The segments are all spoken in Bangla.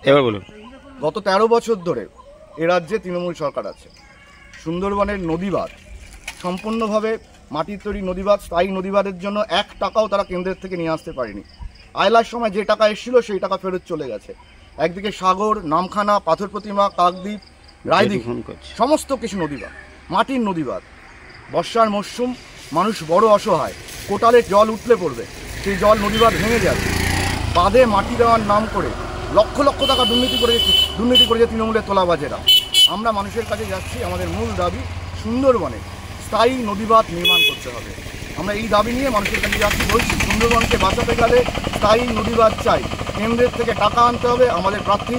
এবার বলুন। গত 13 বছর ধরে এ রাজ্যে তৃণমূল সরকার আছে। সুন্দরবনের নদীবাঁধ সম্পূর্ণভাবে মাটির তৈরি নদীবাঁধ, স্থায়ী নদীবাঁধের জন্য 1 টাকাও তারা কেন্দ্রের থেকে নিয়ে আসতে পারেনি। আয়লার সময় যে টাকা এসেছিল সেই টাকা ফেরত চলে গেছে। একদিকে সাগর, নামখানা, পাথর প্রতিমা, কাকদ্বীপ, রায়দিঘি সমস্ত কিছু নদীবাঁধ, মাটির নদীবাঁধ। বর্ষার মরশুম, মানুষ বড় অসহায়, কোটালের জল উঠলে পড়বে, সেই জল নদীবাঁধ ভেঙে যাবে। বাঁধে মাটি দেওয়ার নাম করে লক্ষ লক্ষ টাকা দুর্নীতি করেছে তৃণমূলের তোলাবাজেরা। আমরা মানুষের কাছে যাচ্ছি, আমাদের মূল দাবি সুন্দরবনে স্থায়ী নদীবাঁধ নির্মাণ করতে হবে। আমরা এই দাবি নিয়ে মানুষের কাছে যাচ্ছি, বলছি সুন্দরবনকে বাঁচাতে গেলে স্থায়ী নদীবাঁধ চাই, কেন্দ্রের থেকে টাকা আনতে হবে। আমাদের প্রার্থী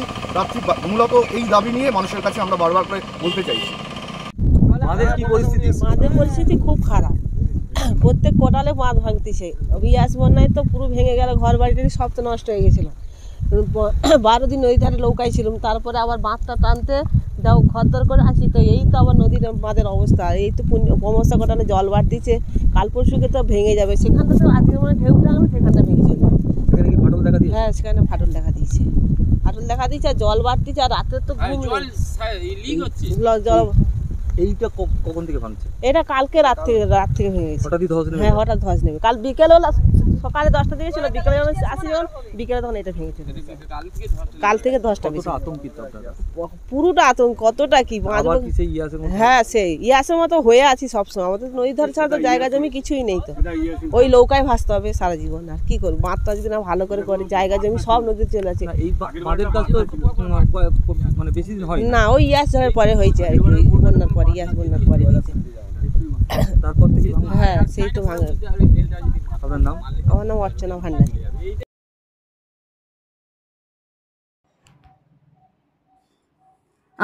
মূলত এই দাবি নিয়ে মানুষের কাছে আমরা বারবার করে বলতে চাইছি। বাঁধের পরিস্থিতি খুব খারাপ, প্রত্যেক কোটালে বাঁধ ভাঙতেছে। ইয়াস বন্যায় তো পুরো ভেঙে গেল, ঘর বাড়িটা সব তো নষ্ট হয়ে গেছিল। 12 দিন নদী ধারে নৌকায় ছিলাম, তারপরে আবার বাঁধটা টানতে যাও খদ্দর করে আসি, তো এই তো আবার নদীর বাঁধের অবস্থা। এই তো সমস্যা কোটালে জল বাড়তিছে, কাল পরশুকে তো ভেঙে যাবে। সেখানটা তো আজকে মানে ঢেউ টাঙানো, সেখানটা ভেঙে চলে যাবে। হ্যাঁ, সেখানে ফাটল দেখা দিয়েছে, আর জল বাড়তিছে। আর রাতে তো জল এইটা কখন থেকে ভাঙছে? এটা কালকে রাত থেকে ভেঙে গেছে। হ্যাঁ, হঠাৎ ধস নেবে। কাল বিকেলে সকালে 10টা দিকে ছিল, বিকেলে যখন আসি, যখন বিকেলে তখন এটা ভেঙে চলে। কাল থেকে 10টা বেশি পুরোটা আতঙ্ক। কতটা কি হ্যাঁ, সেই ইয়াসের মতো হয়ে আছি সবসময়। আমাদের নদী ধারে ছাড়া তো জায়গা জমি কিছুই নেই, তো ওই নৌকায় ভাসতে হবে সারা জীবন। আর কি করবো, বাঁধটা যদি না ভালো করে করে, জায়গা জমি সব নদীতে চলে আছে। না, ওই ইয়াস ধরার পরে হয়েছে আর কি, বন্যার পরে, ইয়াস বন্যার পরে হয়েছে। হ্যাঁ, সেই তো ভাঙে। আপনার নাম? আমার নাম অর্চনা ভান্ডারী।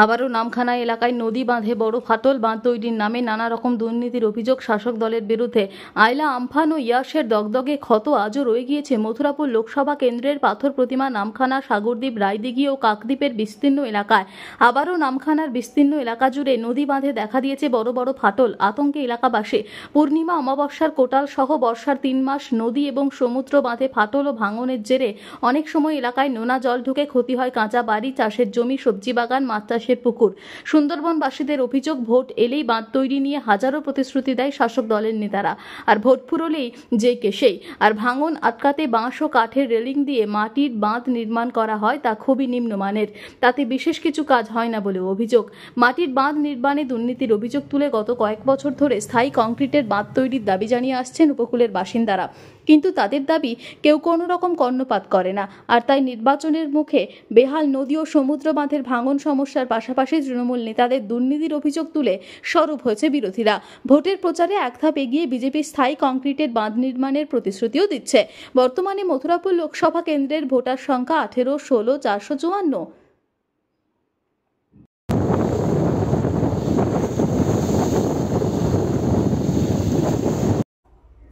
আবারও নামখানা এলাকায় নদী বাঁধে বড় ফাটল। বাঁধ তৈরির নামে নানা রকম দুর্নীতির অভিযোগ শাসক দলের বিরুদ্ধে। আয়লা, আমফান ও ইয়াসের দগদগে ক্ষত আজও রয়ে গিয়েছে মথুরাপুর লোকসভা কেন্দ্রের পাথর প্রতিমা, নামখানা, সাগরদ্বীপ, রায়দিঘি ও কাকদ্বীপের বিস্তীর্ণ এলাকায়। আবারও নামখানার বিস্তীর্ণ এলাকা জুড়ে নদী বাঁধে দেখা দিয়েছে বড় বড় ফাটল। আতঙ্কে এলাকাবাসী। পূর্ণিমা, অমাবস্যার কোটাল সহ বর্ষার 3 মাস নদী এবং সমুদ্র বাঁধে ফাটল ও ভাঙনের জেরে অনেক সময় এলাকায় নোনা জল ঢুকে ক্ষতি হয় কাঁচা বাড়ি, চাষের জমি, সবজি বাগান, মাছ চাষের পুকুর। সুন্দরবনবাসীদের অভিযোগ, ভোট এলেই বাঁধ তৈরি নিয়ে হাজারো প্রতিশ্রুতি দেয় শাসক দলের নেতারা, আর ভোট ফুরলেই যে কেসেই। আর ভাঙন আটকাতে বাঁশ ও কাঠের রেলিং দিয়ে মাটির বাঁধ নির্মাণ করা হয়, তা খুবই নিম্নমানের। তাতে বিশেষ কিছু কাজ হয় না বলে অভিযোগ। মাটির বাঁধ নির্মাণে দুর্নীতির অভিযোগ তুলে গত কয়েক বছর ধরে স্থায়ী কংক্রিটের বাঁধ তৈরির দাবি জানিয়ে আসছেন উপকূলের বাসিন্দারা, কিন্তু তাদের দাবি কেউ কোনো রকম কর্ণপাত করে না। আর তাই নির্বাচনের মুখে বেহাল নদী ও সমুদ্র বাঁধের ভাঙন সমস্যার পাশাপাশি তৃণমূল নেতাদের দুর্নীতির অভিযোগ তুলে সরব হয়েছে বিরোধীরা। ভোটের প্রচারে এক ধাপ এগিয়ে বিজেপি স্থায়ী কংক্রিটের বাঁধ নির্মাণের প্রতিশ্রুতিও দিচ্ছে। বর্তমানে মথুরাপুর লোকসভা কেন্দ্রের ভোটার সংখ্যা 18-16-454।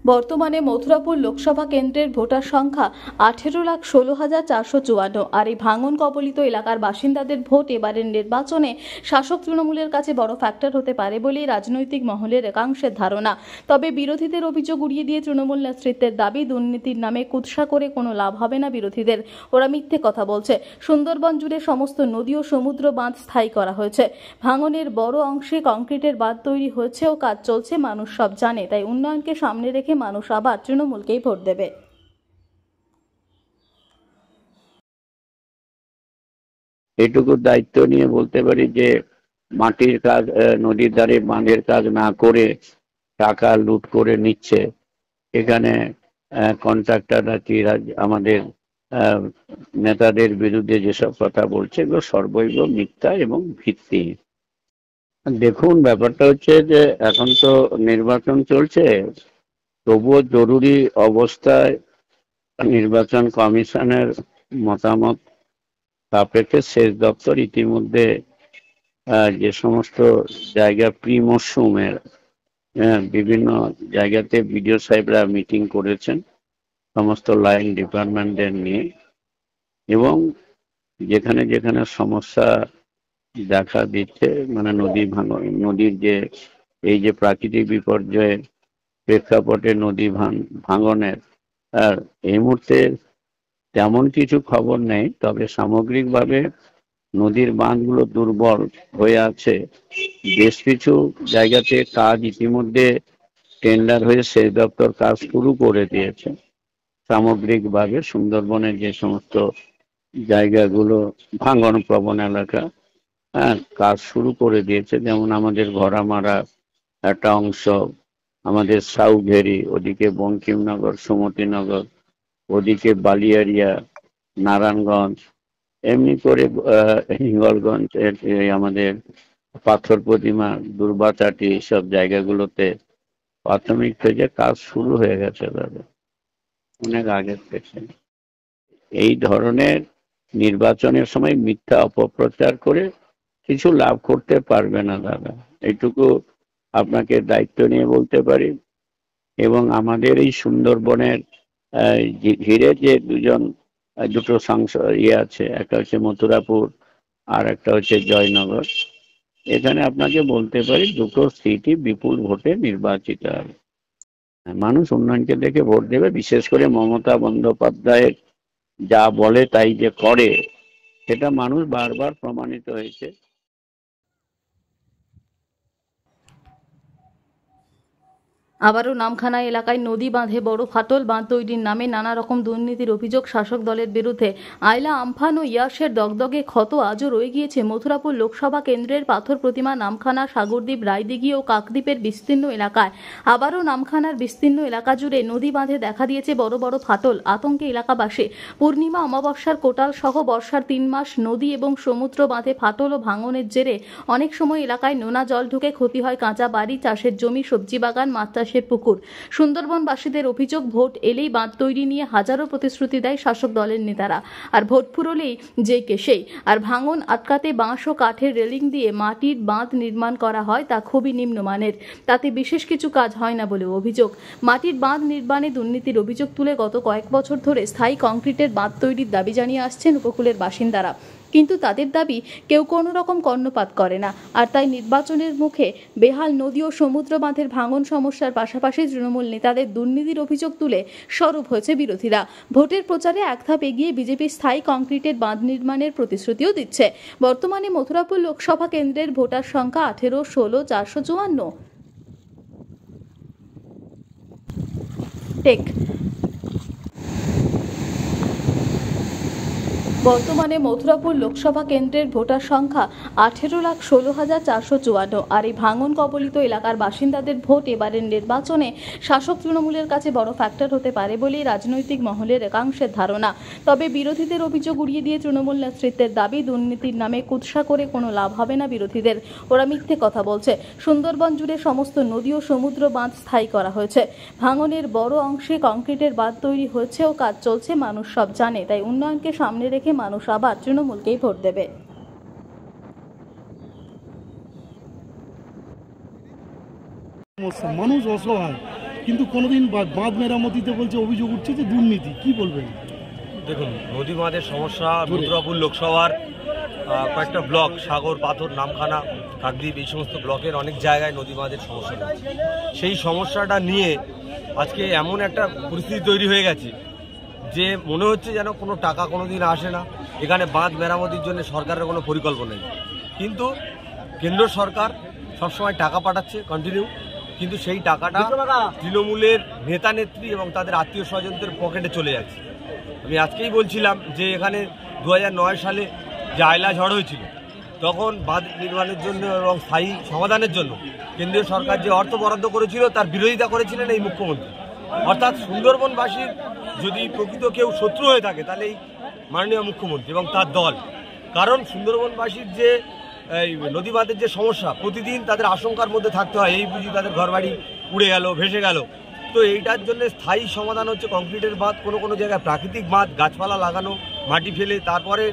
বর্তমানে মথুরাপুর লোকসভা কেন্দ্রের ভোটার সংখ্যা 18,16,454। আর এই ভাঙন কবলিত এলাকার বাসিন্দাদের ভোট এবারের নির্বাচনে শাসক তৃণমূলের কাছে বড় ফ্যাক্টর হতে পারে বলেই রাজনৈতিক মহলের একাংশের ধারণা। তবে বিরোধীদের অভিযোগ উড়িয়ে দিয়ে তৃণমূল নেতৃত্বের দাবি, দুর্নীতির নামে কুৎসা করে কোনো লাভ হবে না বিরোধীদের, ওরা মিথ্যে কথা বলছে। সুন্দরবন জুড়ে সমস্ত নদী ও সমুদ্র বাঁধ স্থায়ী করা হয়েছে। ভাঙনের বড় অংশে কংক্রিটের বাঁধ তৈরি হয়েছে ও কাজ চলছে, মানুষ সব জানে। তাই উন্নয়নকে সামনে রেখে মানুষ আবার তৃণমূলকেই ভোট দেবে। এটুকু দায়িত্ব নিয়ে বলতে পারি যে মাটির কাজ, নদীর ধারে বাঁধের কাজ না করে টাকা লুট করে নিচ্ছে। এখানে কন্ট্রাক্টররা আমাদের নেতাদের বিরুদ্ধে যেসব কথা বলছে, এগুলো সর্বৈব মিথ্যা এবং ভিত্তি। দেখুন, ব্যাপারটা হচ্ছে যে এখন তো নির্বাচন চলছে, তবুও জরুরি অবস্থায় নির্বাচন কমিশনের মতামত সাপেক্ষে সেচ দপ্তর ইতিমধ্যে যে সমস্ত জায়গা প্রি মরশুমের বিভিন্ন জায়গাতে বিডিও সাহেবরা মিটিং করেছেন সমস্ত লাইন ডিপার্টমেন্টদের নিয়ে, এবং যেখানে যেখানে সমস্যা দেখা দিচ্ছে, মানে নদীর যে এই যে প্রাকৃতিক বিপর্যয়ের প্রেক্ষাপটে নদী ভাঙনের, আর এই মুহূর্তে তেমন কিছু খবর নেই, তবে সামগ্রিকভাবে নদীর বাঁধগুলো দুর্বল হয়ে আছে। বেশ কিছু জায়গাতে কাজ ইতিমধ্যে টেন্ডার হয়ে সেচ দপ্তর কাজ শুরু করে দিয়েছে। সামগ্রিকভাবে সুন্দরবনের যে সমস্ত জায়গাগুলো ভাঙন প্রবণ এলাকা, হ্যাঁ, কাজ শুরু করে দিয়েছে। যেমন আমাদের ঘোড়ামারা একটা অংশ, আমাদের সাউঘেরি, ওদিকে বঙ্কিমনগর, সুমতিনগর, ওদিকে বালিয়ারিয়া, নারায়ণগঞ্জ, এমনি করে হিঙ্গলগঞ্জ, আমাদের পাথর প্রতিমা, দুর্বাচাটি, সব জায়গাগুলোতে প্রাথমিক থেকে কাজ শুরু হয়ে গেছে দাদা, অনেক আগের থেকে। এই ধরনের নির্বাচনের সময় মিথ্যা অপপ্রচার করে কিছু লাভ করতে পারবে না দাদা, এইটুকু আপনাকে দায়িত্ব নিয়ে বলতে পারি। এবং আমাদের এই সুন্দরবনের ঘিরে যে দুটো আছে, একটা হচ্ছে মথুরাপুর আর একটা হচ্ছে জয়নগর, এখানে আপনাকে বলতে পারি দুটো সিটই বিপুল ভোটে নির্বাচিত হবে। মানুষ উন্নয়নকে দেখে ভোট দেবে। বিশেষ করে মমতা বন্দ্যোপাধ্যায়ের যা বলে তাই যে করে, সেটা মানুষ বারবার প্রমাণিত হয়েছে। আবারও নামখানা এলাকায় নদী বাঁধে বড় ফাটল, বাঁধ তৈরির নামে নানা রকম দুর্নীতির অভিযোগ শাসক দলের বিরুদ্ধে। আইলা, আমফান ও ইয়াসের দগদগে ক্ষত আজও রয়ে গিয়েছে মথুরাপুর লোকসভা কেন্দ্রের পাথর প্রতিমা, নামখানা, সাগরদ্বীপ, রায়দিঘি ও কাকদ্বীপের বিস্তীর্ণ এলাকায়। আবারও নামখানার বিস্তীর্ণ এলাকা জুড়ে নদী বাঁধে দেখা দিয়েছে বড় বড় ফাটল। আতঙ্কে এলাকাবাসী। পূর্ণিমা, অমাবস্যার কোটাল সহ বর্ষার 3 মাস নদী এবং সমুদ্র বাঁধে ফাটল ও ভাঙনের জেরে অনেক সময় এলাকায় নোনা জল ঢুকে ক্ষতি হয় কাঁচা বাড়ি, চাষের জমি, সবজি বাগান, মাছ চাষের পুকুর। সুন্দরবনবাসীদের অভিযোগ, ভোট এলেই বাঁধ তৈরি নিয়ে হাজারো প্রতিশ্রুতি দেয় শাসক দলের নেতারা, আর ভোট ফুরলেই যে কেসেই। আর ভাঙন আটকাতে বাঁশ ও কাঠের রেলিং দিয়ে মাটির বাঁধ নির্মাণ করা হয়, তা খুবই নিম্নমানের। তাতে বিশেষ কিছু কাজ হয় না বলেও অভিযোগ। মাটির বাঁধ নির্মাণে দুর্নীতির অভিযোগ তুলে গত কয়েক বছর ধরে স্থায়ী কংক্রিটের বাঁধ তৈরির দাবি জানিয়ে আসছেন উপকূলের বাসিন্দারা, কিন্তু তাদের দাবি কেউ কোনো রকম কর্ণপাত করে না। আর তাই নির্বাচনের মুখে বেহাল নদী ও সমুদ্র বাঁধের ভাঙন সমস্যার পাশাপাশি তৃণমূল নেতাদের দুর্নীতির অভিযোগ তুলে সরব হয়েছে বিরোধীরা। ভোটের প্রচারে এক ধাপ এগিয়ে বিজেপি স্থায়ী কংক্রিটের বাঁধ নির্মাণের প্রতিশ্রুতিও দিচ্ছে। বর্তমানে মথুরাপুর লোকসভা কেন্দ্রের ভোটার সংখ্যা 18-16-454। বর্তমানে মথুরাপুর লোকসভা কেন্দ্রের ভোটার সংখ্যা 18,16,454। আর এই ভাঙন কবলিত এলাকার বাসিন্দাদের ভোট এবারের নির্বাচনে শাসক তৃণমূলের কাছে বড় ফ্যাক্টর হতে পারে বলেই রাজনৈতিক মহলের একাংশের ধারণা। তবে বিরোধীদের অভিযোগ উড়িয়ে দিয়ে তৃণমূল নেতৃত্বের দাবি, দুর্নীতির নামে কুৎসা করে কোনো লাভ হবে না বিরোধীদের, ওরা মিথ্যে কথা বলছে। সুন্দরবন জুড়ে সমস্ত নদী ও সমুদ্র বাঁধ স্থায়ী করা হয়েছে, ভাঙনের বড় অংশে কংক্রিটের বাঁধ তৈরি হয়েছে ও কাজ চলছে, মানুষ সব জানে। তাই উন্নয়নকে সামনে রেখে মানুষ আবার তৃণমূলকেই ভোট দেবে। মানুষ অসহায়, কিন্তু কোনোদিন বাঁধ মেরামতিতে বলছে অভিযোগ উঠছে যে দুর্নীতি, কি বলবেন? দেখুন, নদী বাঁধের সমস্যা মথুরাপুর লোকসভার কয়েকটা ব্লক, সাগর, পাথর, নামখানা, কাকদ্বীপ, এই সমস্ত ব্লকের অনেক জায়গায় নদী বাঁধের সমস্যা রয়েছে। সেই সমস্যাটা নিয়ে আজকে এমন একটা পরিস্থিতি তৈরি হয়ে গেছে যে মনে হচ্ছে যেন কোনো টাকা কোনোদিন আসে না। এখানে বাঁধ মেরামতির জন্য সরকারের কোনো পরিকল্পনা নেই, কিন্তু কেন্দ্র সরকার সবসময় টাকা পাঠাচ্ছে কন্টিনিউ, কিন্তু সেই টাকাটা তৃণমূলের নেতা নেত্রী এবং তাদের আত্মীয় স্বজনদের পকেটে চলে যাচ্ছে। আমি আজকেই বলছিলাম যে এখানে 2009 সালে যে আইলা ঝড় হয়েছিল, তখন বাঁধ নির্মাণের জন্য এবং স্থায়ী সমাধানের জন্য কেন্দ্রীয় সরকার যে অর্থ বরাদ্দ করেছিল তার বিরোধিতা করেছিলেন এই মুখ্যমন্ত্রী। অর্থাৎ সুন্দরবনবাসীর যদি প্রকৃত কেউ শত্রু হয়ে থাকে তাহলে এই মাননীয় মুখ্যমন্ত্রী এবং তার দল। কারণ সুন্দরবনবাসীর যে এই নদী বাঁধের যে সমস্যা, প্রতিদিন তাদের আশঙ্কার মধ্যে থাকতে হয়, এই বুঝি তাদের ঘরবাড়ি উড়ে গেল, ভেসে গেল। তো এইটার জন্য স্থায়ী সমাধান হচ্ছে কংক্রিটের বাঁধ, কোনো কোনো জায়গায় প্রাকৃতিক বাঁধ, গাছপালা লাগানো, মাটি ফেলে তারপরে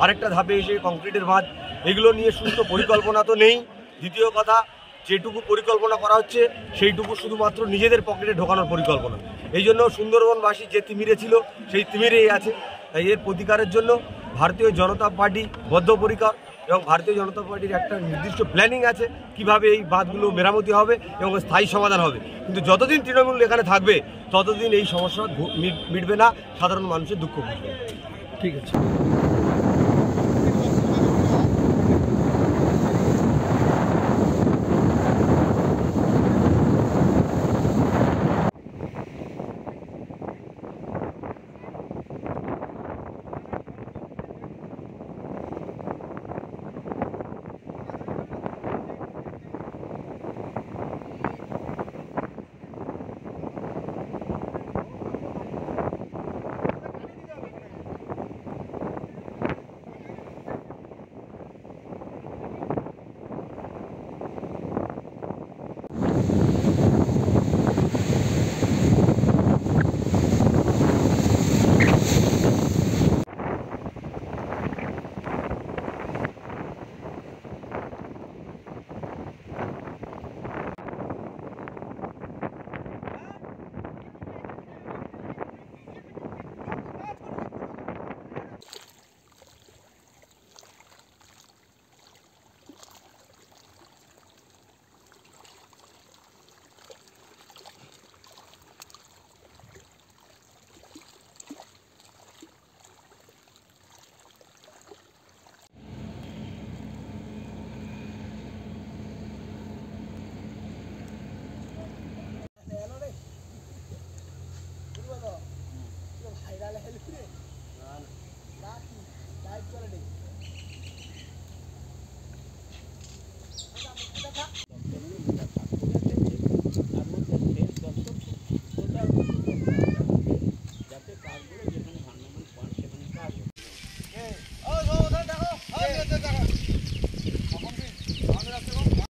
আরেকটা ধাপে এসে কংক্রিটের বাঁধ। এগুলো নিয়ে সুস্থ পরিকল্পনা তো নেই। দ্বিতীয় কথা, যেটুকু পরিকল্পনা করা হচ্ছে সেইটুকু শুধুমাত্র নিজেদের পকেটে ঢোকানোর পরিকল্পনা। এই জন্য সুন্দরবনবাসী যে তিমিরে ছিল সেই তিমিরেই আছে। তাই এর প্রতিকারের জন্য ভারতীয় জনতা পার্টি বদ্ধপরিকর। এবং ভারতীয় জনতা পার্টির একটা নির্দিষ্ট প্ল্যানিং আছে কিভাবে এই বাঁধগুলো মেরামতি হবে এবং স্থায়ী সমাধান হবে। কিন্তু যতদিন তৃণমূল এখানে থাকবে ততদিন এই সমস্যা মিটবে না, সাধারণ মানুষের দুঃখ বুঝবে। ঠিক আছে।